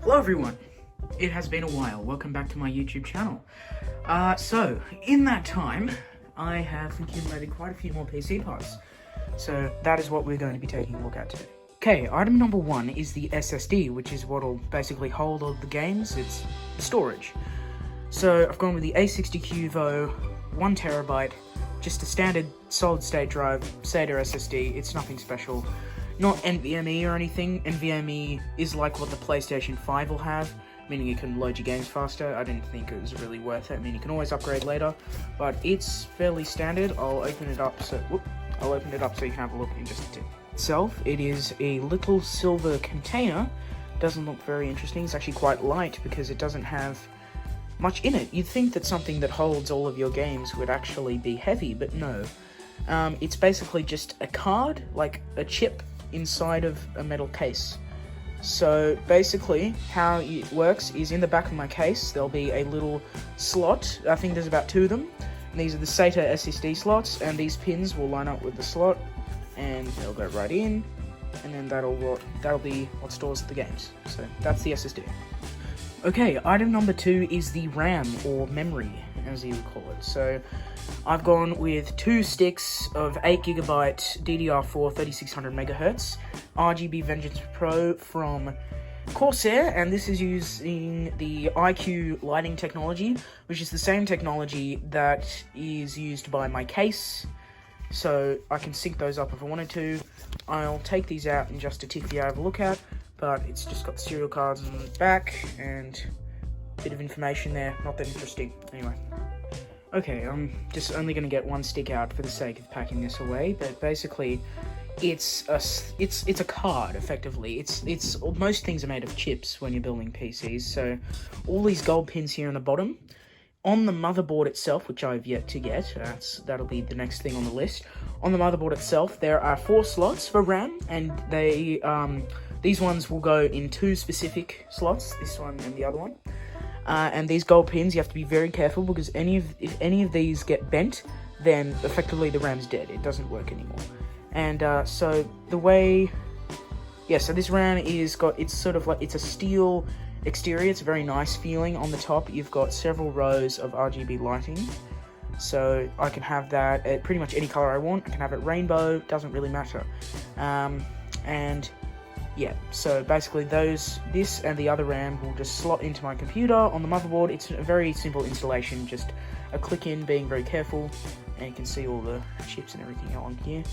Hello everyone, it has been a while. Welcome back to my YouTube channel. So, in that time, I have accumulated quite a few more PC parts. So, that is what we're going to be taking a look at today. Okay, item number one is the SSD, which is what will basically hold all the games. It's storage. So, I've gone with the A60 QVO, 1TB, just a standard solid-state drive, SATA SSD. It's nothing special. Not NVMe or anything. NVMe is like what the PlayStation 5 will have, meaning you can load your games faster. I didn't think it was really worth it. I mean, you can always upgrade later, but it's fairly standard. I'll open it up so you can have a look in just a tip. Itself, it is a little silver container. Doesn't look very interesting. It's actually quite light because it doesn't have much in it. You'd think that something that holds all of your games would actually be heavy, but no. It's basically just a card, like a chip, inside of a metal case. So basically how it works is in the back of my case there'll be a little slot. I think there's about two of them, and these are the SATA SSD slots, and these pins will line up with the slot and they'll go right in, and then that'll be what stores the games. So that's the SSD. Okay, item number two is the RAM, or memory as you would call it. So I've gone with two sticks of 8GB DDR4 3600MHz RGB Vengeance Pro from Corsair, and this is using the iCUE lighting technology, which is the same technology that is used by my case, so I can sync those up if I wanted to. I'll take these out in just a tick for you to have a look at, but it's just got the serial cards on the back and a bit of information there, not that interesting. Anyway. Okay, I'm just only going to get one stick out for the sake of packing this away, but basically, it's a card, effectively. It's most things are made of chips when you're building PCs, so all these gold pins here on the bottom. On the motherboard itself, which I've yet to get, that'll be the next thing on the list. On the motherboard itself, there are 4 slots for RAM, and these ones will go in 2 specific slots, this one and the other one. And these gold pins, you have to be very careful, because if any of these get bent, then effectively the RAM's dead. It doesn't work anymore. And so this RAM it's sort of like, it's a steel exterior. It's a very nice feeling. On the top, you've got several rows of RGB lighting. So I can have that at pretty much any color I want. I can have it rainbow, doesn't really matter. And yeah, so basically this and the other RAM will just slot into my computer on the motherboard. It's a very simple installation, just a click in, being very careful, and you can see all the chips and everything on here.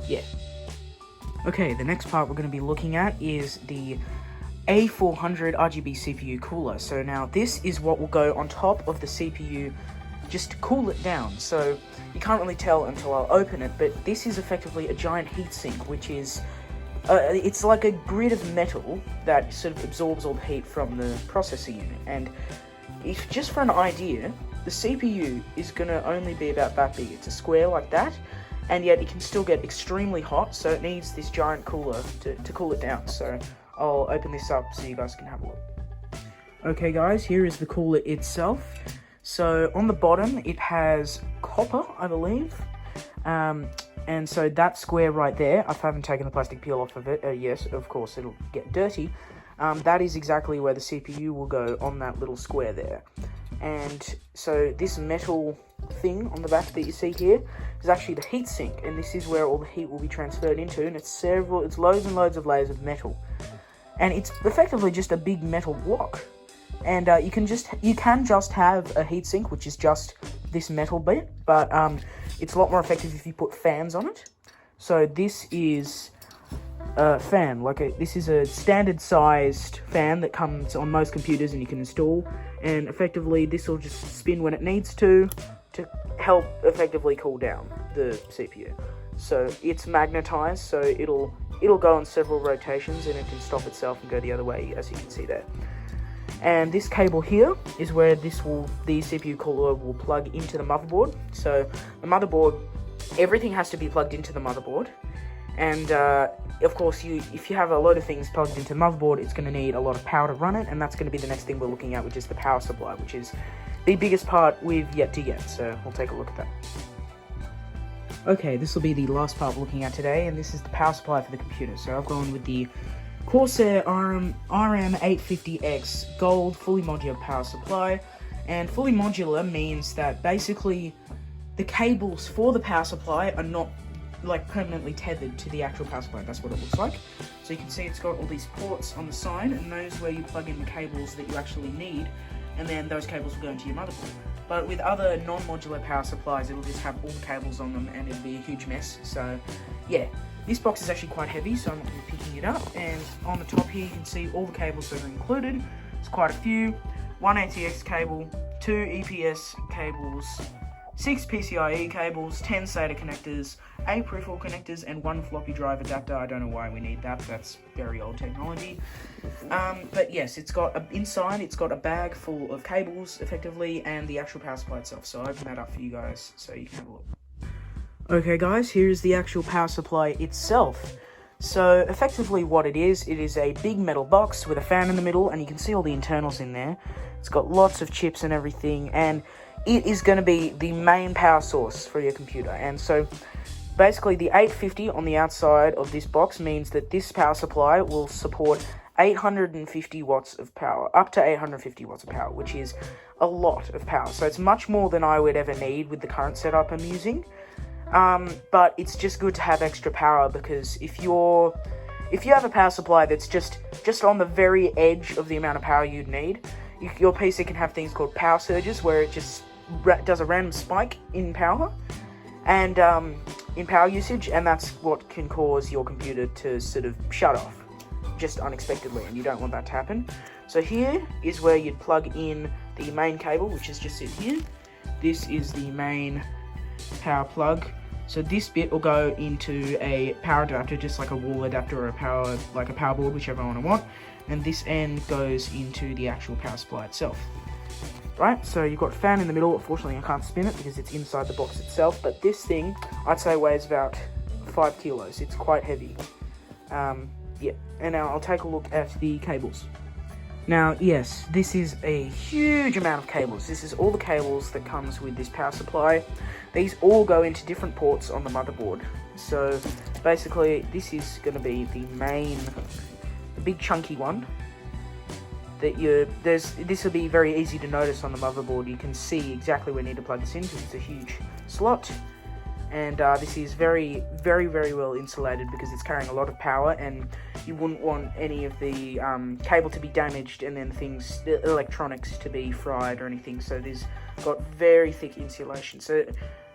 Yeah. Okay, the next part we're going to be looking at is the A400 RGB CPU cooler. So now this is what will go on top of the CPU just to cool it down. So you can't really tell until I'll open it, but this is effectively a giant heatsink, which is it's like a grid of metal that sort of absorbs all the heat from the processor unit. And if just for an idea, the CPU is going to only be about that big. It's a square like that, and yet it can still get extremely hot, so it needs this giant cooler to cool it down. So I'll open this up so you guys can have a look. Okay guys, here is the cooler itself. So on the bottom it has copper, I believe. And so that square right there, I haven't taken the plastic peel off of it. Yes, of course, it'll get dirty. That is exactly where the CPU will go, on that little square there. And so this metal thing on the back that you see here is actually the heatsink, and this is where all the heat will be transferred into, and it's loads and loads of layers of metal. And it's effectively just a big metal block. And you can just have a heatsink, which is just this metal bit, but it's a lot more effective if you put fans on it. So this is a fan, this is a standard sized fan that comes on most computers and you can install, and effectively this will just spin when it needs to help effectively cool down the CPU. So it's magnetized, so it'll go on several rotations and it can stop itself and go the other way, as you can see there. And this cable here is where the CPU cooler will plug into the motherboard. So the motherboard, everything has to be plugged into the motherboard. And of course, if you have a load of things plugged into the motherboard, it's going to need a lot of power to run it. And that's going to be the next thing we're looking at, which is the power supply, which is the biggest part we've yet to get. So we'll take a look at that. Okay, this will be the last part we're looking at today, and this is the power supply for the computer. So I've gone with the Corsair RM850X Gold fully modular power supply. And fully modular means that basically the cables for the power supply are not like permanently tethered to the actual power supply. That's what it looks like. So you can see it's got all these ports on the side, and those where you plug in the cables that you actually need, and then those cables will go into your motherboard. But with other non-modular power supplies, it'll just have all the cables on them and it'll be a huge mess. So yeah, this box is actually quite heavy, so I'm not going to be picking it up. And on the top here, you can see all the cables that are included. It's quite a few. 1 ATX cable, 2 EPS cables, 6 PCIe cables, 10 SATA connectors, 8 peripheral connectors, and 1 floppy drive adapter. I don't know why we need that. That's very old technology. But yes, it's got inside. It's got a bag full of cables, effectively, and the actual power supply itself. So I'll open that up for you guys so you can have a look. Okay, guys, here is the actual power supply itself. So effectively, what it is a big metal box with a fan in the middle, and you can see all the internals in there. It's got lots of chips and everything, and it is going to be the main power source for your computer. And so basically the 850 on the outside of this box means that this power supply will support 850 watts of power, up to 850 watts of power, which is a lot of power. So it's much more than I would ever need with the current setup I'm using. But it's just good to have extra power, because if you have a power supply that's just on the very edge of the amount of power you'd need, your PC can have things called power surges, where it just does a random spike in power and in power usage, and that's what can cause your computer to sort of shut off just unexpectedly, and you don't want that to happen. So here is where you'd plug in the main cable, which is just it here. This is the main power plug. So this bit will go into a power adapter, just like a wall adapter or a power board, whichever one I want. And this end goes into the actual power supply itself. Right, so you've got a fan in the middle. Unfortunately, I can't spin it because it's inside the box itself. But this thing, I'd say, weighs about 5 kilos. It's quite heavy. Yeah, and now I'll take a look at the cables. Now, yes, this is a huge amount of cables. This is all the cables that comes with this power supply. These all go into different ports on the motherboard. So basically, this is going to be the big chunky one. This will be very easy to notice on the motherboard. You can see exactly where you need to plug this in because it's a huge slot. And this is very, very, very well insulated because it's carrying a lot of power, and you wouldn't want any of the cable to be damaged and then the electronics to be fried or anything. So this got very thick insulation. So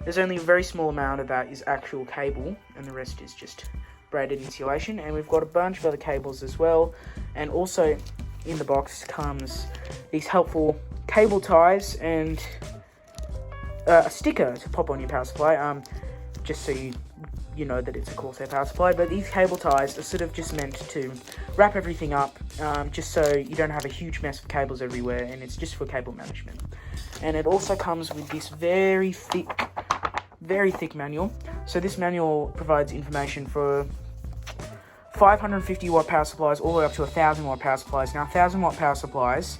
there's only a very small amount of that is actual cable, and the rest is just braided insulation. And we've got a bunch of other cables as well. And also in the box comes these helpful cable ties and a sticker to pop on your power supply, just so you know that it's a Corsair power supply. But these cable ties are sort of just meant to wrap everything up, just so you don't have a huge mess of cables everywhere, and it's just for cable management. And it also comes with this very thick manual. So this manual provides information for 550 watt power supplies all the way up to 1000 watt power supplies. Now 1000 watt power supplies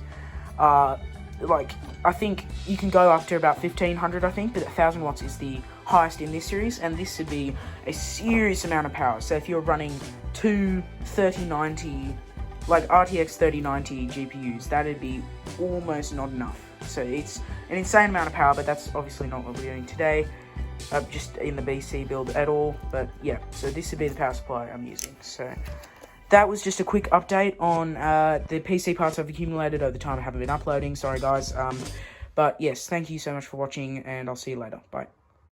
are I think you can go up to about 1500, I think, but 1000 watts is the highest in this series, and this would be a serious amount of power. So if you're running two 3090, like RTX 3090 GPUs, that'd be almost not enough. So it's an insane amount of power, but that's obviously not what we're doing today, just in the BC build at all. But yeah, so this would be the power supply I'm using. So that was just a quick update on the PC parts I've accumulated over the time I haven't been uploading. Sorry guys. But yes, thank you so much for watching, and I'll see you later. Bye.